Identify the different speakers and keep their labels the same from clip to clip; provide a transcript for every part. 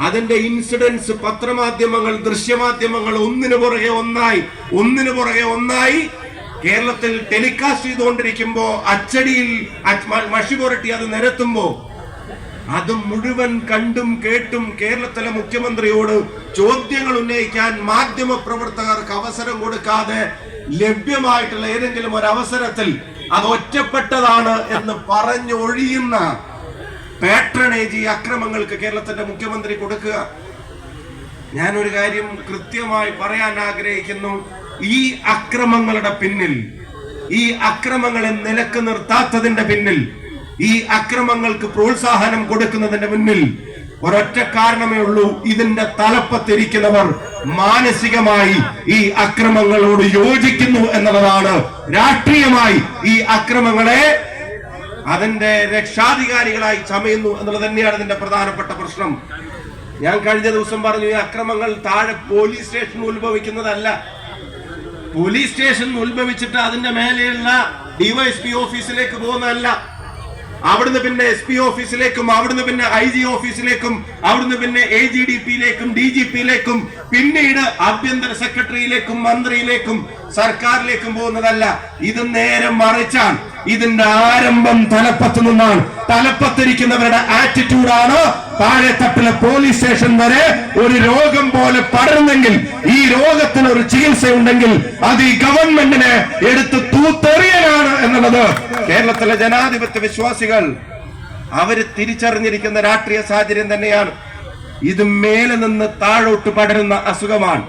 Speaker 1: അതിന്റെ ഇൻസിഡൻസ് പത്രമാധ്യമങ്ങൾ, ദൃശ്യമാധ്യമങ്ങൾ ഒന്നിനു പുറകെ ഒന്നായി കേരളത്തിൽ ടെലികാസ്റ്റ് ചെയ്തുകൊണ്ടിരിക്കുമ്പോ, അച്ചടിയിൽ മഷി പുരട്ടി അത് നിരത്തുമ്പോ അത് മുഴുവൻ കണ്ടും കേട്ടും കേരളത്തിലെ മുഖ്യമന്ത്രിയോട് ചോദ്യങ്ങൾ ഉന്നയിക്കാൻ മാധ്യമ പ്രവർത്തകർക്ക് അവസരം കൊടുക്കാതെ ലഭ്യമായിട്ടുള്ള ഏതെങ്കിലും ഒരു അവസരത്തിൽ അത് ഒറ്റപ്പെട്ടതാണ് എന്ന് പറഞ്ഞൊഴിയുന്ന പാട്രണേജ് ഈ അക്രമങ്ങൾക്ക് കേരളത്തിന്റെ മുഖ്യമന്ത്രി കൊടുക്കുക. ഞാനൊരു കാര്യം കൃത്യമായി പറയാൻ ആഗ്രഹിക്കുന്നു. ഈ അക്രമങ്ങളുടെ പിന്നിൽ, ഈ അക്രമങ്ങളെ നിലക്ക് നിർത്താത്തതിന്റെ പിന്നിൽ, ഈ അക്രമങ്ങൾക്ക് പ്രോത്സാഹനം കൊടുക്കുന്നതിന്റെ മുന്നിൽ ഒരൊറ്റ കാരണമേ ഉള്ളൂ. ഇതിന്റെ തലപ്പത്തിരിക്കുന്നവർ മാനസികമായി ഈ അക്രമങ്ങളോട് യോജിക്കുന്നു എന്നുള്ളതാണ്. രാഷ്ട്രീയമായി ഈ അക്രമങ്ങളെ അതിന്റെ രക്ഷാധികാരികളായി ചമയുന്നു എന്നുള്ളത് തന്നെയാണ് ഇതിന്റെ പ്രധാനപ്പെട്ട പ്രശ്നം. ഞാൻ കഴിഞ്ഞ ദിവസം പറഞ്ഞു, ഈ അക്രമങ്ങൾ താഴെ പോലീസ് സ്റ്റേഷൻ ഉത്ഭവിക്കുന്നതല്ല. പോലീസ് സ്റ്റേഷൻ ഉത്ഭവിച്ചിട്ട് അതിന്റെ മേലെയുള്ള ഡിവൈഎസ്പി ഓഫീസിലേക്ക് പോകുന്നതല്ല. അവിടുന്ന് പിന്നെ SP ഓഫീസിലേക്കും, അവിടുന്ന് പിന്നെ IG ഓഫീസിലേക്കും, അവിടുന്ന് പിന്നെ AGDP-യിലേക്കും DGP-യിലേക്കും, പിന്നീട് ആഭ്യന്തര സെക്രട്ടറിയിലേക്കും മന്ത്രിയിലേക്കും സർക്കാരിലേക്കും പോകുന്നതല്ല. ഇത് നേരെ മറിച്ചാണ്. ഇതിന്റെ ആരംഭം തലപ്പത്ത് നിന്നാണ്. തലപ്പത്തിരിക്കുന്നവരുടെ ആറ്റിറ്റ്യൂഡാണ് താഴെത്തട്ടിലെ പോലീസ് സ്റ്റേഷൻ വരെ ഒരു രോഗം പോലെ പടരുന്നെങ്കിൽ, ഈ രോഗത്തിന് ഒരു ചികിത്സ ഉണ്ടെങ്കിൽ അത് ഈ ഗവൺമെന്റിനെ എടുത്ത് തൂത്തെറിയലാണ് എന്നുള്ളത് കേരളത്തിലെ ജനാധിപത്യ വിശ്വാസികൾ അവര് തിരിച്ചറിഞ്ഞിരിക്കുന്ന രാഷ്ട്രീയ സാഹചര്യം തന്നെയാണ്. ഇത് മേലെ നിന്ന് താഴോട്ട് പടരുന്ന അസുഖമാണ്.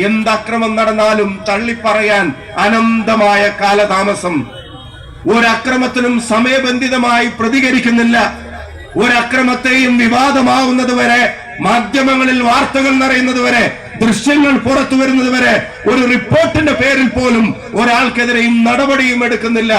Speaker 1: എന്തക്രമം നടന്നാലും തള്ളിപ്പറയാൻ അനന്തമായ കാലതാമസം. ഒരക്രമത്തിനും സമയബന്ധിതമായി പ്രതികരിക്കുന്നില്ല. ഒരക്രമത്തെയും വിവാദമാവുന്നത് വരെ, മാധ്യമങ്ങളിൽ വാർത്തകൾ നിറയുന്നത് വരെ, ദൃശ്യങ്ങൾ പുറത്തു വരുന്നത് വരെ ഒരു റിപ്പോർട്ടിന്റെ പേരിൽ പോലും ഒരാൾക്കെതിരെയും നടപടിയും എടുക്കുന്നില്ല.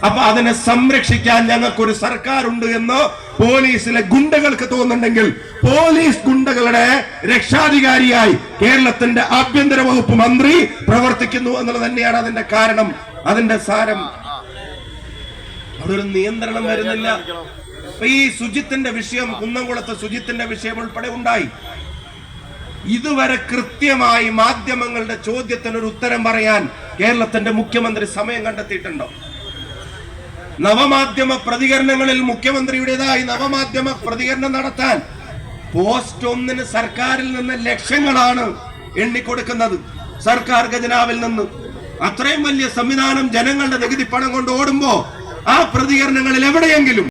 Speaker 1: അപ്പൊ അതിനെ സംരക്ഷിക്കാൻ ഞങ്ങൾക്കൊരു സർക്കാരുണ്ട് എന്ന് പോലീസിലെ ഗുണ്ടകൾക്ക് തോന്നുന്നുണ്ടെങ്കിൽ, പോലീസ് ഗുണ്ടകളുടെ രക്ഷാധികാരിയായി കേരളത്തിന്റെ ആഭ്യന്തര വകുപ്പ് മന്ത്രി പ്രവർത്തിക്കുന്നു എന്നുള്ളത് തന്നെയാണ് അതിന്റെ കാരണം, അതിന്റെ സാരം. അവിടെ ഒരു നിയന്ത്രണം വരുന്നില്ല. ഈ സുജിത്തിന്റെ വിഷയം, കുന്നംകുളത്തെ സുജിത്തിന്റെ വിഷയം ഉൾപ്പെടെ ഉണ്ടായി. ഇതുവരെ കൃത്യമായി മാധ്യമങ്ങളുടെ ചോദ്യത്തിനൊരു ഉത്തരം പറയാൻ കേരളത്തിന്റെ മുഖ്യമന്ത്രി സമയം കണ്ടെത്തിയിട്ടുണ്ടോ? നവമാധ്യമ പ്രതികരണങ്ങളിൽ മുഖ്യമന്ത്രിയുടേതായി നവമാധ്യമ പ്രതികരണം നടത്താൻ പോസ്റ്റ് ഒന്നിന് സർക്കാരിൽ നിന്ന് ലക്ഷങ്ങളാണ് എണ്ണിക്കൊടുക്കുന്നത്. സർക്കാർ ഖജനാവിൽ നിന്ന് അത്രയും വലിയ സംവിധാനം ജനങ്ങളുടെ നികുതി പണം കൊണ്ട് ഓടുമ്പോ ആ പ്രതികരണങ്ങളിൽ എവിടെയെങ്കിലും